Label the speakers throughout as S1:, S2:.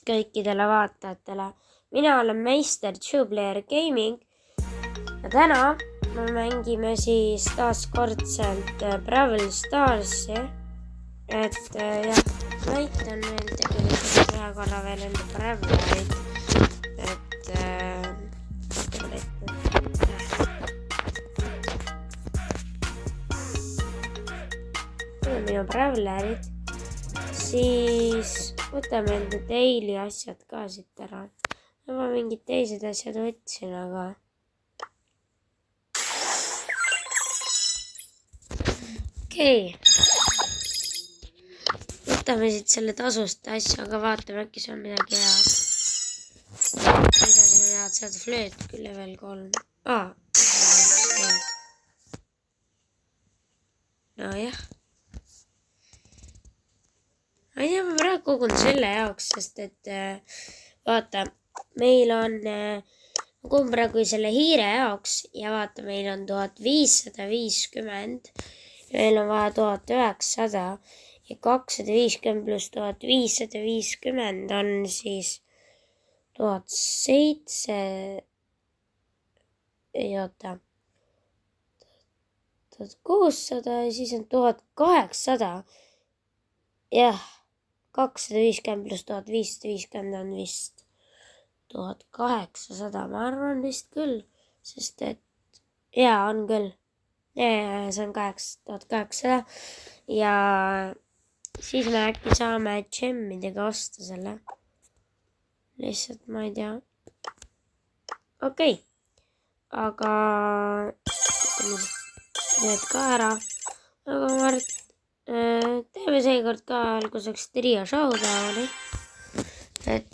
S1: kõikidele vaatajatele. Mina olen meister Two-Player Gaming ja täna me mängime siis taaskordselt Brawl Starsi. Et jah, näitan veel tegelikult ühe korra veel enda Brawlereid. Minu Brawlerid, siis võtame enda daily asjad ka siit ära. Ma mingid teised asjad võtsin, aga okei. Võtame siit selle tasust asja, aga vaatame äkki see on midagi head. Mida siin on head, saad flööt küll level 3. Nojah. Ma ei tea, ma praegu kogun selle jaoks, sest et vaata, meil on, ma kogun praegu selle hiire jaoks ja vaata, meil on 1550 ja meil on vaja 1900 ja 250 pluss 1550 on siis 1700, ei oota, 1600 ja siis on 1800, jah. 250 pluss 1550 on vist 1800, ma arvan vist küll, sest et jaa, on küll. Ja see on 1800 ja siis me äkki saame gemmidega osta selle. Lihtsalt ma ei tea. Okei. Aga need ka ära. Aga Mart, teeme seekord ka alguseks trio showdowni. Et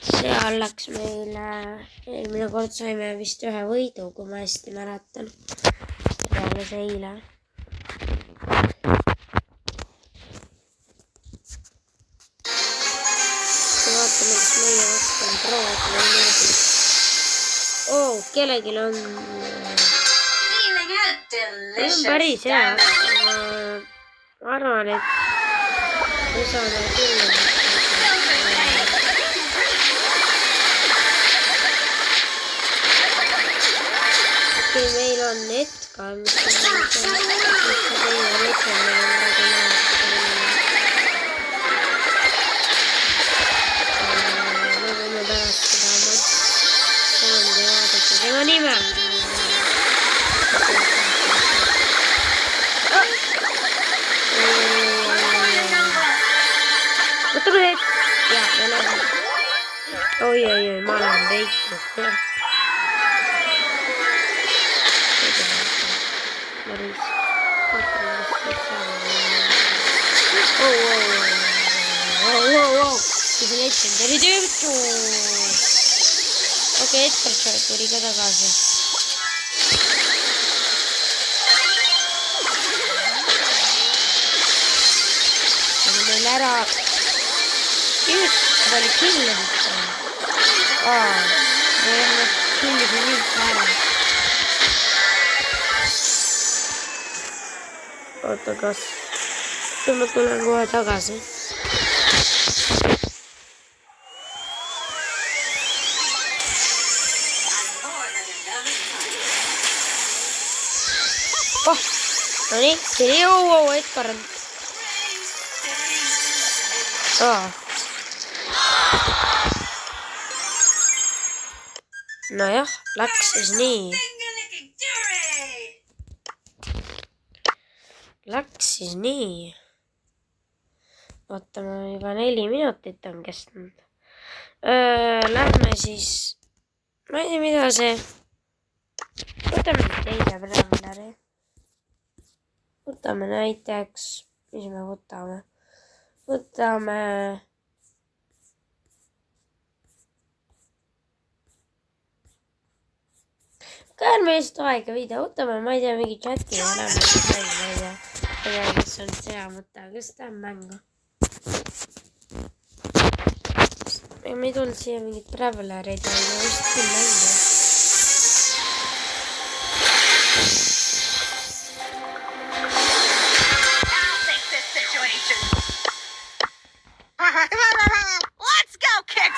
S1: seal läks meile, eelmine kord saime vist ühe võidu, kui ma hästi mäletan. Peale see eile. Vaatame, kas meie vastu on prood või niimoodi. Kellegil on päris hea. Ma arvan, et me saame küll. Okei, meil on Edgar, mis on me võime pärast seda oma saandi vaadata tema nime. Võtame need. Jah, me läheme. Oi, ma lähen veiku. Maris. See on legendary tüütu. Okei, Edgar tuli ka tagasi. Meil ära. Just, ta oli killisid. Me oleme killisid nüüd ära. Oota, kas ma tulen kohe tagasi. No nii, Edgar on. Nojah, läks siis nii. Vaatame, juba 4 minutit on kestnud. Lähme siis, ma ei tea, mida see. Võtame teise Brawleri. Võtame näiteks, mis me võtame? Võtame ärme just aega viida, võtame, ma ei tea, mingi chati ja lähme mängu, ma ei tea, mis on see hea mõte, aga kas ta on mängu? Me ei tulnud siia mingit Brawlereid, aga just küll mängu.
S2: Let's go, kid!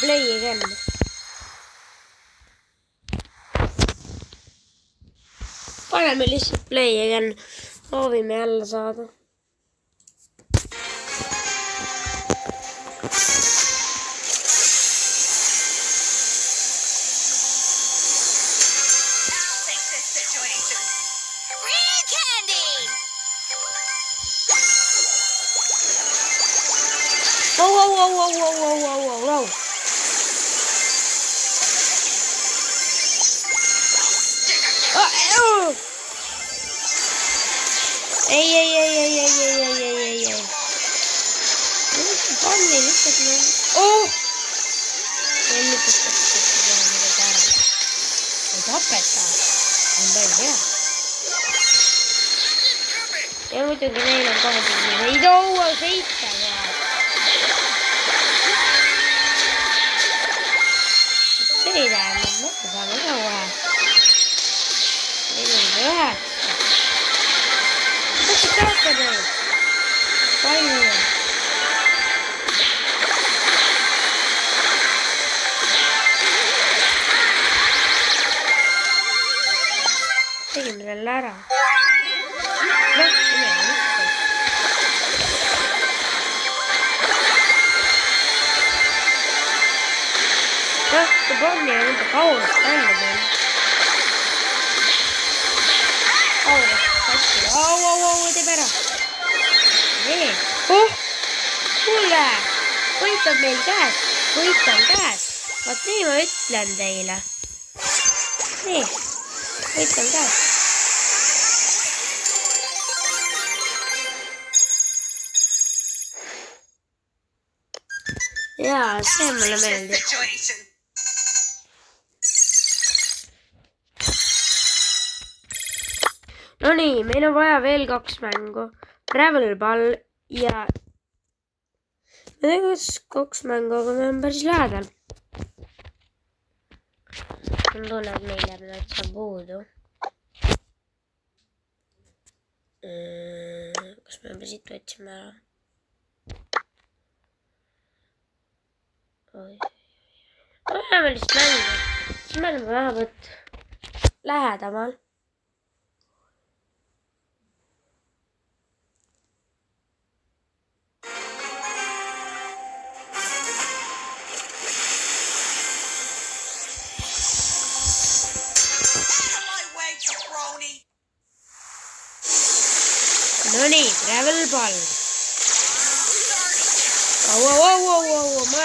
S1: play again. Paneme lihtsalt play again. Proovime jälle saada. Wow. Ei. Palli lihtsalt ei tapeta. On päris hea. Ja muidugi neil on kohe ei toua 7 see ei tähendab, me saame ka kohe. Meil on 9. Kus te saate neid? Palju. Tegime selle ära. See pommi on enda kaunist välja tulnud. Teeb ära. Nii. Kuule, võit on meil käes. Võit on käes. Vaat nii ma ütlen teile. Nii. Võit on käes. Jaa, see mulle meeldib. No nii, meil on vaja veel 2 mängu. Travel Ball ja... Me tegeks 2 mängu, aga me on päris lähedal. Ma tunnen, et meil jääb täitsa puudu. Kas me peame siit otsima ära? Me läheme lihtsalt mängu. Siis me oleme vähemalt lähedamal. No nii, Travel Ball. Ma ei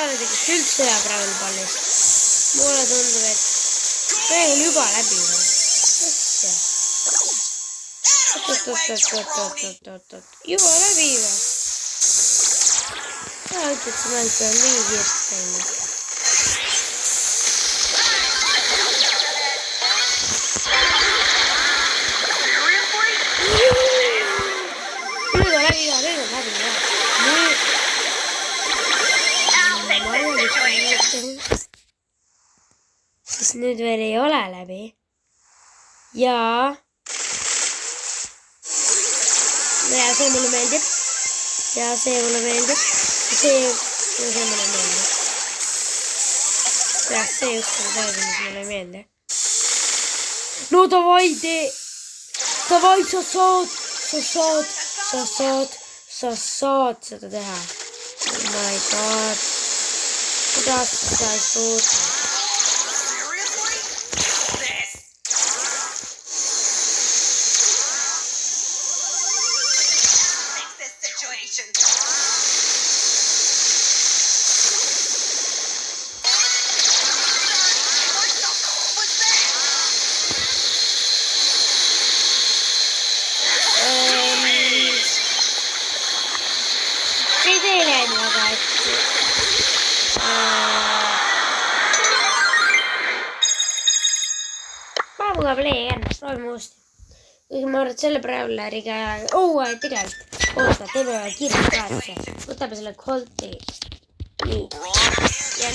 S1: ole tegust üldse hea Travel Ballist. Mulle tundub, et see on juba läbi. Oot. Juba läbi või? Sa ütled, see mäng peab nii kiiresti käima. Sest nüüd veel ei ole läbi. Ja see mulle meeldib. Ja see mulle meeldib. See mulle meeldib. Ja see just on see, mis mulle meeldib. No davai, tee. Davai, sa saad seda teha. Oh my god. Kuidas sa ei suuda? Proovime uuesti. Kuigi ma arvan, et selle Brawleriga... tegelikult. Oota, teeme kiirelt praeguse. Võtame selle Colti. Nii. Ja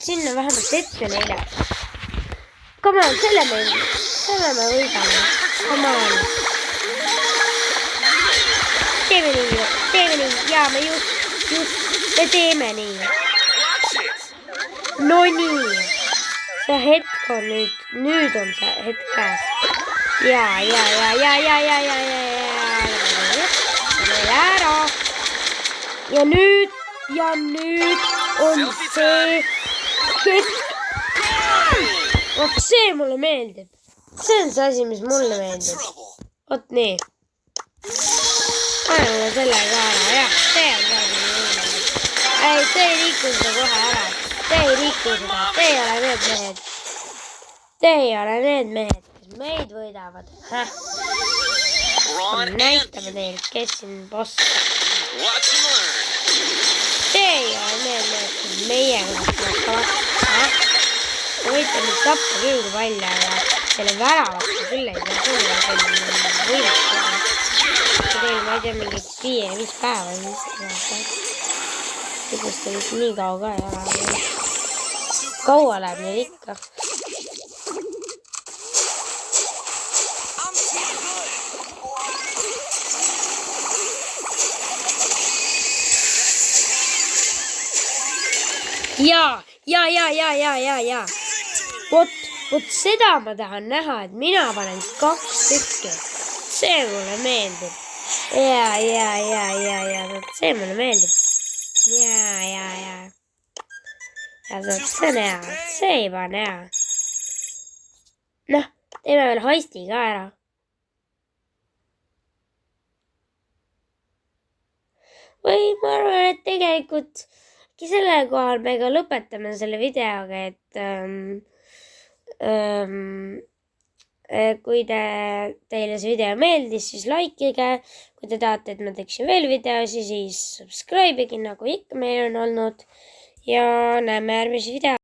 S1: sinna vähemalt ette neile. Come on, selle me võidame. Come on. Teeme nii. Ja me just, me teeme nii. No nii. See hetk on nüüd on see hetk käes. Ja. Ära. Ja nüüd on see hetk. See mulle meeldib. See on see asi, mis mulle meeldib. Oot nii. Paneme selle ka ära. Jah, see on ka mulle meeldib. Ei, see ei liiku seda kohe ära. See ei liiku seda. Te ei ole need mehed, kes meid võidavad. Näitame teile, kes siin boss. Te ei ole need mehed, kes meiega hakkavad. Võite nüüd tappa küll välja ja selle väravata küll ei saa sulle võimata. Teil ma ei tea mingiks 5 päeva kuidas te nüüd nii kaua ka ei ole. Kaua läheb neil ikka. Ja. Vot seda ma tahan näha, et mina panen 2 tükki. See mulle meeldib. Ja. See mulle meeldib. Ja. Ja see on hea. See ei pane hea. Noh, teeme veel heisti ka ära. Või ma arvan, et tegelikult sellel kohal me ka lõpetame selle videoga, et kui teile see video meeldis, siis likeige. Kui te tahate, et ma teeksin veel videosi, siis subscribe'ige, nagu ikka meil on olnud. Ja näeme järgmises videos.